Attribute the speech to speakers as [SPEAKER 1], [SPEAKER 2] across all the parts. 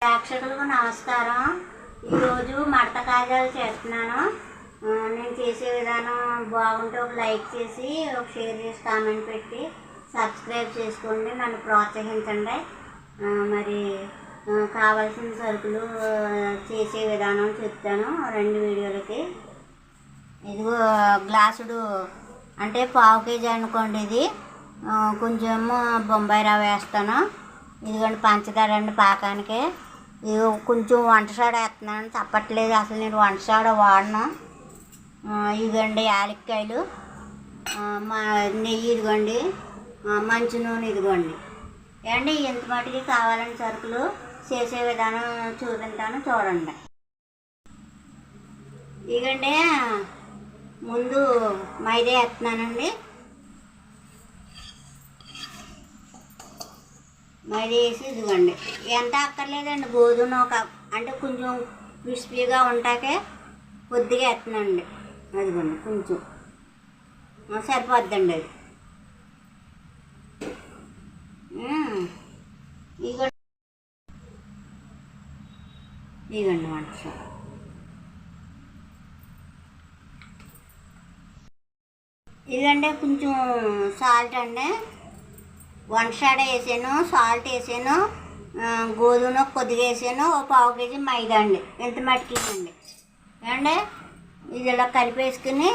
[SPEAKER 1] ప్రేక్షకులకు నమస్కారం. ఈరోజు మడత కాజాలు చేస్తున్నాను. నేను చేసే విధానం బాగుంటే ఒక లైక్ చేసి ఒక షేర్ చేసి కామెంట్ పెట్టి సబ్స్క్రైబ్ చేసుకోండి, నన్ను ప్రోత్సహించండి. మరి కావాల్సిన సరుకులు చేసే విధానం చెప్తాను రెండు వీడియోలకి. ఇదిగో గ్లాసుడు అంటే పావు కేజీ అనుకోండి. ఇది కొంచెం బొంబాయి రవ్వ వేస్తాను. ఇదిగోండి పంచదార అండి పాకానికి. ఇది కొంచెం వంట సోడా వేస్తున్నాను, తప్పట్లేదు అసలు నేను వంట సోడా వాడను. ఇదిగోండి యాలక్కాయలు, మా నెయ్యి ఇదిగోండి, మంచి నూనె ఇదిగోండి. ఏమండి ఎంత మటుకి కావాలని సరుకులు చేసే విధానం చూపించాను చూడండి. ఇదిగోండి ముందు మైదా వేస్తున్నానండి. మైదా వేసి ఇదిగోండి ఎంత అక్కర్లేదండి, గోధుమ ఒక అంటే కొంచెం క్రిస్పీగా ఉంటాకే కొద్దిగా వేస్తున్నానండి. అదిగోండి కొంచెం సరిపోద్దండి అది. ఇదిగోండి వంట సోడా. ఇదిగండి కొంచెం సాల్ట్ అండి, వంట సోడా వేసాను, సాల్ట్ వేసాను, గోధుమ కొద్దిగా వేసాను, ఒక పావు కేజీ మైదా అండి. ఎంత మట్టికిందండి ఏమండి. ఇది ఇలా కలిపేసుకుని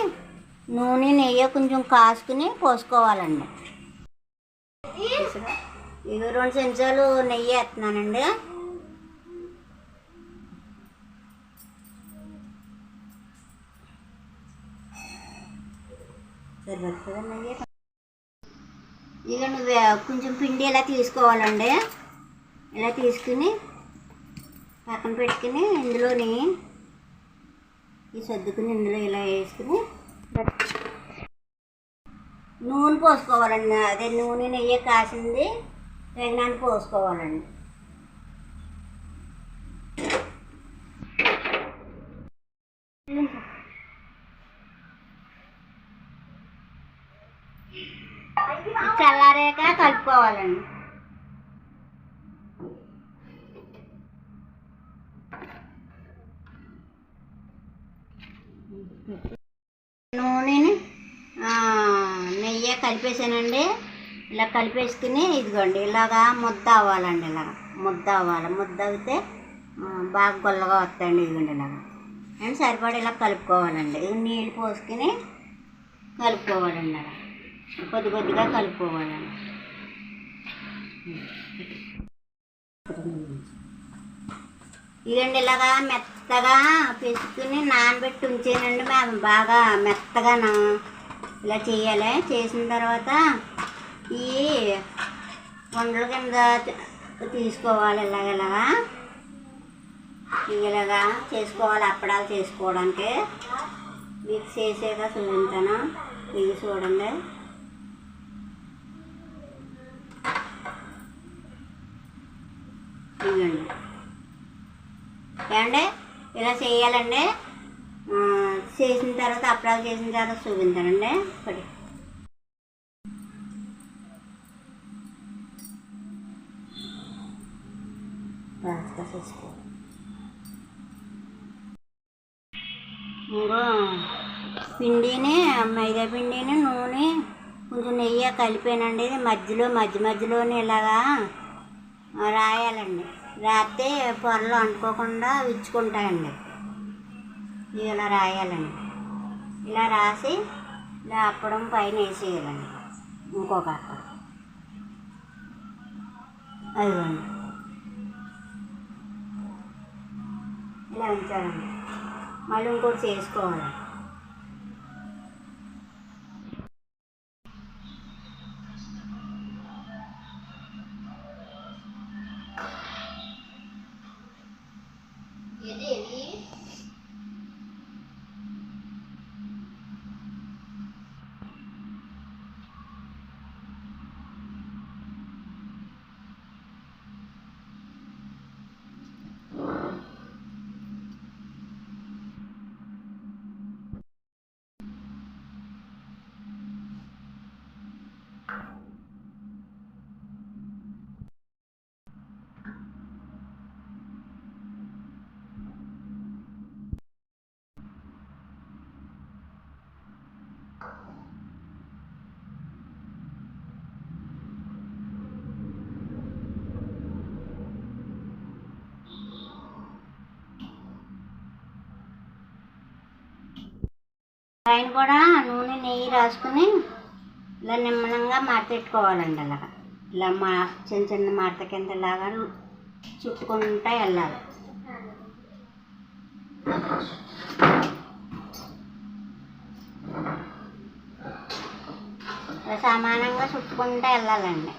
[SPEAKER 1] నూనె నెయ్యి కొంచెం కాసుకుని పోసుకోవాలండి. ఇవి 2 చెంచాలు నెయ్యి వేస్తున్నానండి. సరిపోతుందా నెయ్యి? ఇక నువ్వు కొంచెం పిండి ఇలా తీసుకోవాలండి. ఇలా తీసుకుని పక్కన పెట్టుకుని ఇందులోని ఈ సర్దుకుని ఇందులో ఇలా వేసుకుని నూనె పోసుకోవాలండి. అదే నూనె నెయ్యి కాసింది తగినంత పోసుకోవాలండి. చల్లారాక కలుపుకోవాలండి. నూనెని నెయ్యి కలిపేసానండి. ఇలా కలిపేసుకుని ఇదిగోండి ఇలాగా ముద్ద అవ్వాలండి. ఇలాగ ముద్ద అవ్వాలి. ముద్ద అయితే బాగా గొల్లగా వస్తాయండి. ఇదిగోండి ఇలాగా అండ్ సరిపడా ఇలా కలుపుకోవాలండి. ఇది నీళ్ళు పోసుకుని కలుపుకోవాలండి. అలా కొద్ది కొద్దిగా కలుపుకోవాలండి. ఇదండి ఇలాగా మెత్తగా పిసుకుని నానబెట్టి ఉంచానండి. మేము బాగా మెత్తగా ఇలా చేయాలి. చేసిన తర్వాత ఈ వండల కింద తీసుకోవాలి. ఇలాగా ఇలాగా చేసుకోవాలి అప్పడాలు చేసుకోవడానికి. మీకు చేసేగా చూపించాను, ఇది చూడండి. ఇవ్వండి ఏమండి ఇలా చేయాలండి. చేసిన తర్వాత అప్పడాలు చేసిన తర్వాత చూపించానండి. ఒకటి చేసుకో ఇంకో పిండిని మైదా పిండిని నూనె కొంచెం నెయ్యి కలిపానండి. మధ్యలోనే ఇలాగా రాయాలండి. రాస్తే పొరలు అంటుకోకుండా విచ్చుకుంటాయండి. ఇలా రాయాలండి. ఇలా రాసి ఇలా అప్పడం పైన వేసేయాలండి. ఇంకొక అప్పడం అదిగోండి ఇలా ఉంచాలండి. మళ్ళీ ఇంకోటి చేసుకోవాలి. పైన కూడా నూనె నెయ్యి రాసుకుని ఇలా నిమ్మలంగా మడతెట్టుకోవాలండి. అలాగా ఇలా చిన్న చిన్న మడత కింద ఇలాగా చుట్టుకుంటా వెళ్ళాలి. ఇలా సమానంగా చుట్టుకుంటా వెళ్ళాలండి.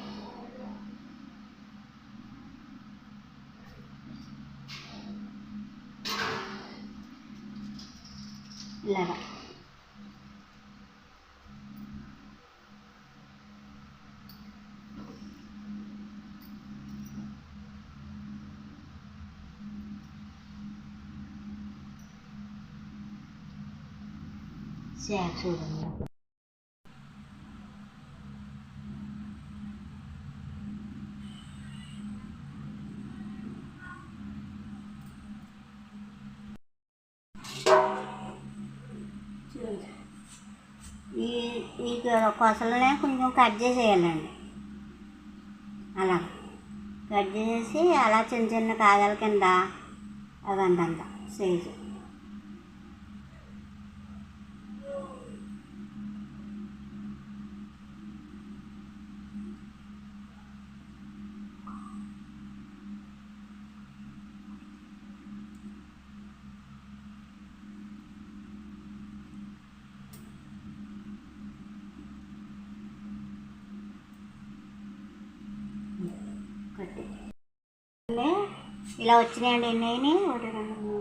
[SPEAKER 1] ఇలాగా చూడండి. ఈ కొసలనే కొంచెం కట్ చేసేయాలండి. అలా కట్ చేసి అలా చిన్న చిన్న కాగల కింద అదంతంత సైజు కట్టి ఇలా వచ్చినాయండి. ఎన్ని అయినాయి? 1 2 3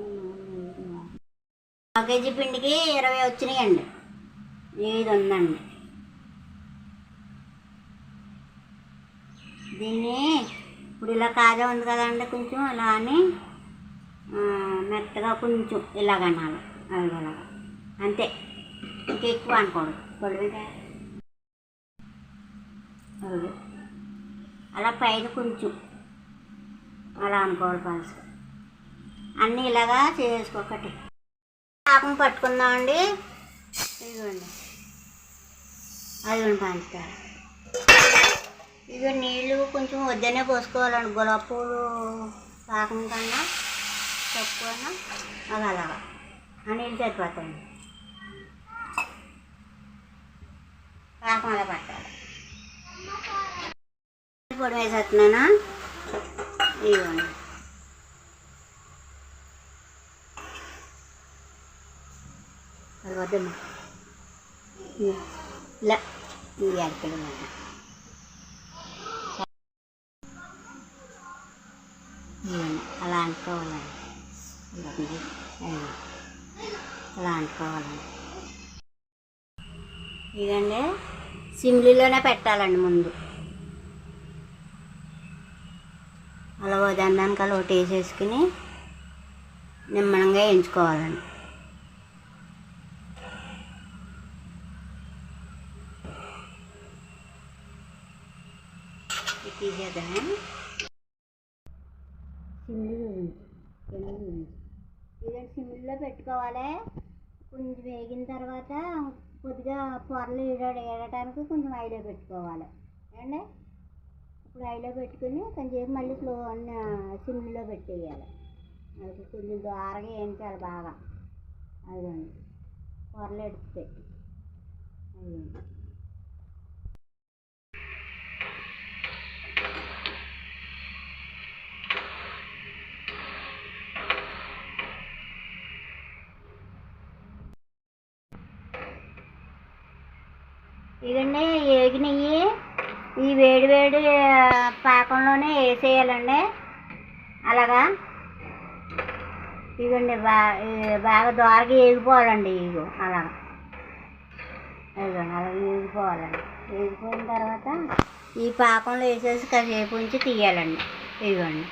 [SPEAKER 1] 4 కేజీ పిండికి 20 వచ్చినాయండి. ఇది ఉందండి. దీన్ని ఇప్పుడు ఇలా కాజా ఉంది కదండి, కొంచెం ఇలా అని మెత్తగా కొంచెం ఇలాగనాలి. అలాగా అంతే, ఇంకా ఎక్కువ అనుకోడు. పొడిగా అలా పైన కొంచెం అలా అనుకోవాలి. పలుసు అన్నీ ఇలాగా చేసుకోకటి పాకం పట్టుకుందామండి. ఇదిగోండి, అదిగోండి పంచుతారు. ఇదిగో నీళ్ళు కొంచెం వద్దనే పోసుకోవాలండి. గులాబీ పూలు పాకం కన్నా తక్కువ అది అలాగా ఆ నీళ్ళు సరిపోతాయండి. పాకం అలా పట్టాలి. పొడి వేసేస్తున్నానా? ఇవ్వండి. అది వద్దమ్మా, ఇలా ఈ అరకలు అలా అంటుకోవాలండి. అలా అంటుకోవాలండి. ఇదండి సిమ్లీలోనే పెట్టాలండి ముందు. అలా దానికి అలా ఒకటి వేసేసుకుని నిమ్మలంగా వేయించుకోవాలండి. తీసేద్దామే. ఇదండి సిమ్లో పెట్టుకోవాలి. కొంచెం వేగిన తర్వాత కొద్దిగా పొరలు ఏడటానికి కొంచెం ఐలో పెట్టుకోవాలి అండి. ఇప్పుడు ఐలో పెట్టుకుని కొంచెం మళ్ళీ సిమ్లో పెట్టేయాలి. అది కొంచెం దూరగా వేయించాలి బాగా. అదండి పొరలు ఎడుతాయి. అదండి ఇదండి ఏగినవి ఈ వేడి వేడి పాకంలోనే వేసేయాలండి. అలాగా ఇదండి బాగా దోరగా వేగిపోవాలండి. ఇగో అలాగా ఇదిగోండి, అలా వేగిపోవాలండి. వేగిపోయిన తర్వాత ఈ పాకంలో వేసేసి కాసేపు ఉంచి తీయాలండి. ఇదిగోండి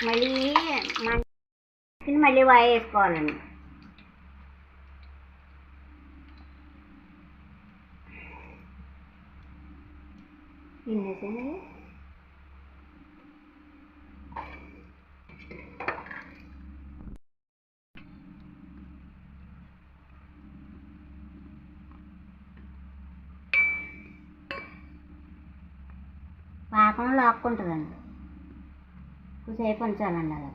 [SPEAKER 1] మళ్ళీ మళ్ళీ వాయి వేసుకోవాలండి. తినేసాను. పాకం లాక్కుంటుందండి, కొద్దిసేపు ఉంచాలండి అలా.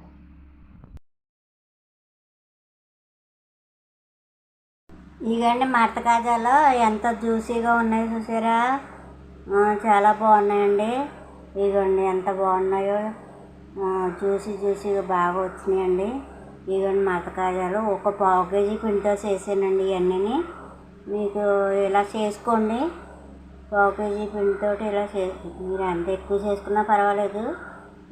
[SPEAKER 1] ఇగండి మడత కాజాలు ఎంత జ్యూసీగా ఉన్నాయి చూసారా, చాలా బాగున్నాయండి. ఇగోండి ఎంత బాగున్నాయో, జ్యూసీగా బాగా వచ్చినాయండి. ఇగోండి మడత కాజాలు ఒక పావు కేజీ పిండితో చేసానండి. ఇవన్నీ మీకు ఇలా చేసుకోండి, పావు కేజీ పిండితో ఇలా మీరు ఎంత ఎక్కువ చేసుకున్నా పర్వాలేదు,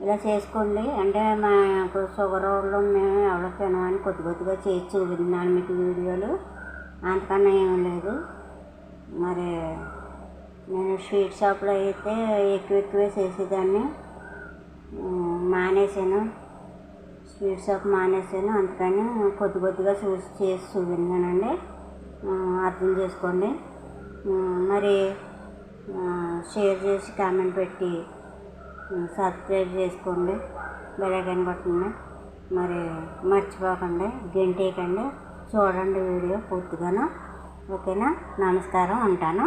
[SPEAKER 1] ఇలా చేసుకోండి. అంటే మాకు షుగర్ వాళ్ళు మేము ఎవరో తినమని కొద్దిగా చేసి చూపిస్తున్నాను మీకు వీడియోలు, అంతకన్నా ఏం లేదు. మరి నేను స్వీట్ షాప్లో అయితే ఎక్కువే చేసేదాన్ని, మానేసాను. స్వీట్ షాప్ మానేసాను, అందుకని కొద్దిగా చేసి చూపించానండి. అర్థం చేసుకోండి. మరి షేర్ చేసి కామెంట్ పెట్టి సబ్స్క్రైబ్ చేసుకోండి, బెల్ ఐకాన్ కొట్టండి. మరి మర్చిపోకండి, గంటేయకండి, చూడండి వీడియో పూర్తిగాను. ఓకేనా? నమస్కారం, ఉంటాను.